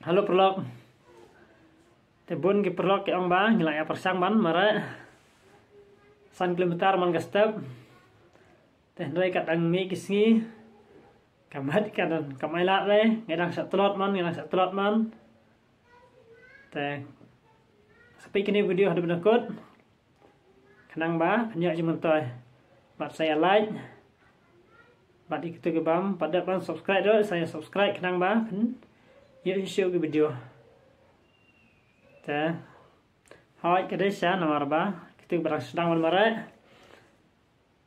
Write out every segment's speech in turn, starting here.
Halo perlok. Tebun ke perlok ke ong ba ngilai persang ban mara. San kilometer man gastap. Teh ndai kat ang mi kisngi. Kamat kan kamai lat le ngedang sak telot man. Teh sampai kini video ada benakut. Kenang ba penyak cuma toy. Bat saya like. Bat ikut ke bam pada ban subscribe do saya subscribe kenang ba. Yuk show ke video. Ta. Hai ke desa nomor ba. Kita berang sedang mara.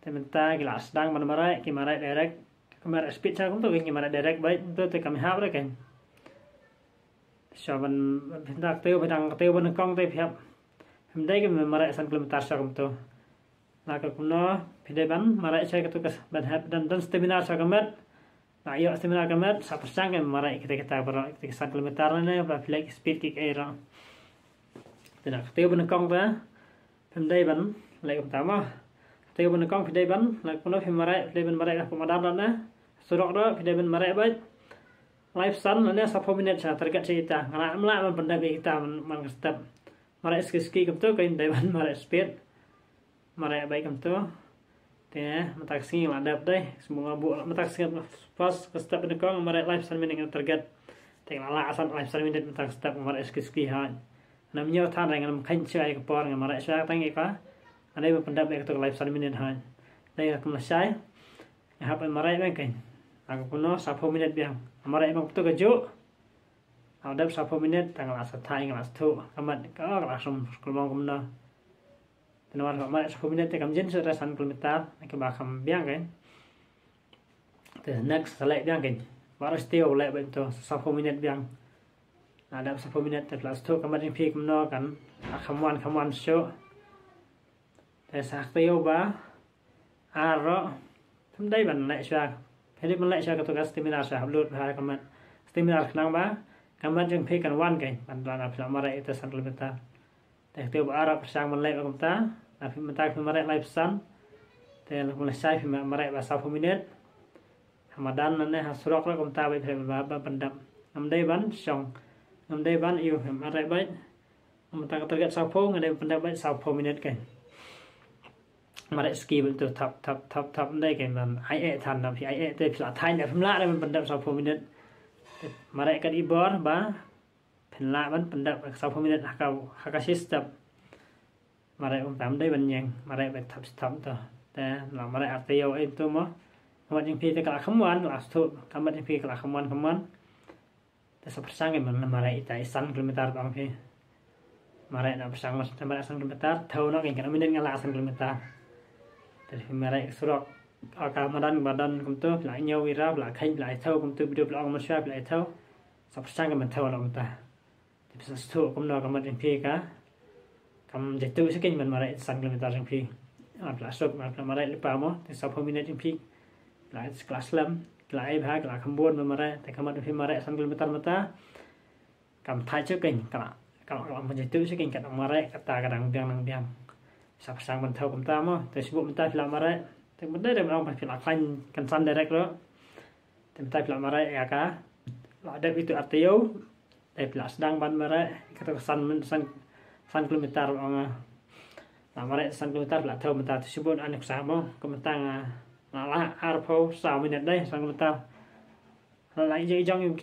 Tementa gila sedang mara ki mara direct. Kamera speed saya tu ki mara direct baik tu te kami hap kan. Saban bentak teu ban kong te phap. Hemdai ke mara san kilometer sa tu. Laka kuno pide ban mara saya ke tu kas ban hap dan stamina sa kamet. Nah, yuk seminar kamet satu sang mara kita berang kita 1 kilometer ni apa flag speed kick era. Tidak keteu benekong ta. Pemdai ban lek pertama. Keteu benekong pemdai ban lek kuno mara pemdai ban mara pemadam na. Surok do pemdai ban mara baik. Live sun ni 10 minit sa target kita. Ngala mla man pendai kita man step. Mara ski kem tu kain dai ban mara speed. Mara baik kem tu. Teh matak singi ladap deh semua bu matak singi pas ke step benekong mara live sun minit target. Teh lala asan live sun minit matak step mara ski ha. Namanya tan dengan kain cai ke por dengan mara saya tangi ka. Ada pendap ke tu live sun minit ha. Dai aku masai. Hap mara ben kain. Aku puno 10 minit biang. Mara emang tu keju. Ada 10 minit tanggal asa thai ngal tu. Kamat ka langsung keluar kumna. Tenawar mara 10 minit te kam jen sudah 1 kilometer ke bakam biang kan. The next select biang kan. Baru still lek bentu 10 minit biang. Ada 10 minit te plus tu kamat yang pik kumno kan. Kamuan show. Te saktiyo ba. Aro. Pemdai ban lek sya. Jadi ban lek sya ke tugas seminar sya upload ha kamat. Seminar kenang ba. Kamat yang pik kan wan kan. Ban apa mara itu 1 kilometer. Te tiyo ba arab sang ban lek kom ta. Tapi mentak mara live sun. Te mulai sai mara ba 10 minit. Hamadan ne hasurok la kom ta ba ba pendam. Amdai ban song. Amdai ban yêu mara ba. Mentak target 10 ngadai pendam ba 10 minit kan. Mara ski bentu tap dai kan ban ai than nam pi ai te pla thai ne phla le pendam 10 minit. Mara kan ibor ba phla ban pendam 10 minit haka system. Mara tam dai ban yang mara ba tap tu. Te la mara artio itu mo. Kamat yang pi te kala khamuan la stu kamat yang pi kala khamuan. Te sapersang man mara ita 1 kilometer bang pi. Mara na persang mas mara 1 kilometer thau no kan minit ngala 1 kilometer. Dari mara surok akamadan badan kum tu la nyau wira la khain la thau kum tu video blog ma share la thau sapersang man thau la ta. Te bisa stu kum no kamat yang pi ka. Kam jatuh sekian man mara 1 kilometer yang pi. Apla sok mara lepa mo te 10 minit yang pi. La kelas lam la ai bha la khambon mara te kamat pi mara 1 kilometer mata. Kam thai chu king kala kalau man jatuh sekian kat mara kata kadang biang. Sapersang man thau kum ta mo te sibuk mata pila mara te benda de orang pila klain kan san direct lo. Te mata pila mara ya ka. La ada itu artio te pila sedang ban mara kata san kilometer orang la mara san kilometer la thau mata sibuk anek samo kementang la arpo 3 minit dai san kilometer. La je jong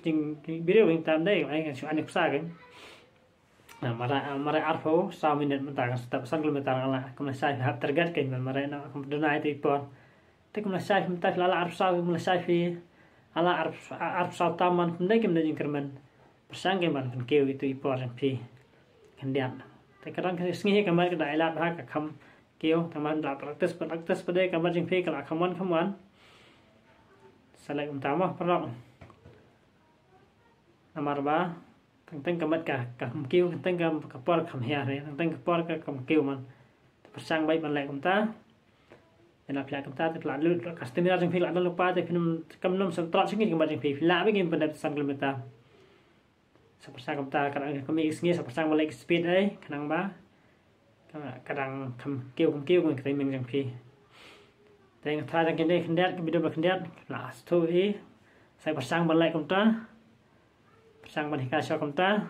video yang tam dai ai kan anek sa kan. Nah, mara arpo 3 minit mentang setiap 1 kilometer ala kemudian saya hab target kan mara na kemudian itu pun te kemudian saya mentang la arpo 3 kemudian saya fi ala arpo taman kemudian kemudian kerman persang kan ban keu itu ipor yang pi kendian te kadang sengi kamar ke dailat ha ka kham keu taman la praktis pada kamar yang pi kala khamuan salai utama perang nomor ba teng kamat ka keu teng ka por kham hia re teng ka por ka kam keu man persang bai ban lai kum ta ena pla kum ta te pla lu ka stimina jeng phila dan lupa te phinum kam nom sam trot singi kamat jeng phila be game pada 1 kilometer sapersang kum ta kadang kami singi sapersang balai speed ai kanang ba kadang kam keu ngai ka meng jeng phi teng tha jeng kende kendiat ke video kendiat la stu i sai persang balai kum ta sang ban hika sya kom ta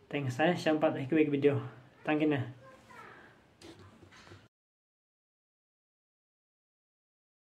teng sai sam pat video tangkin na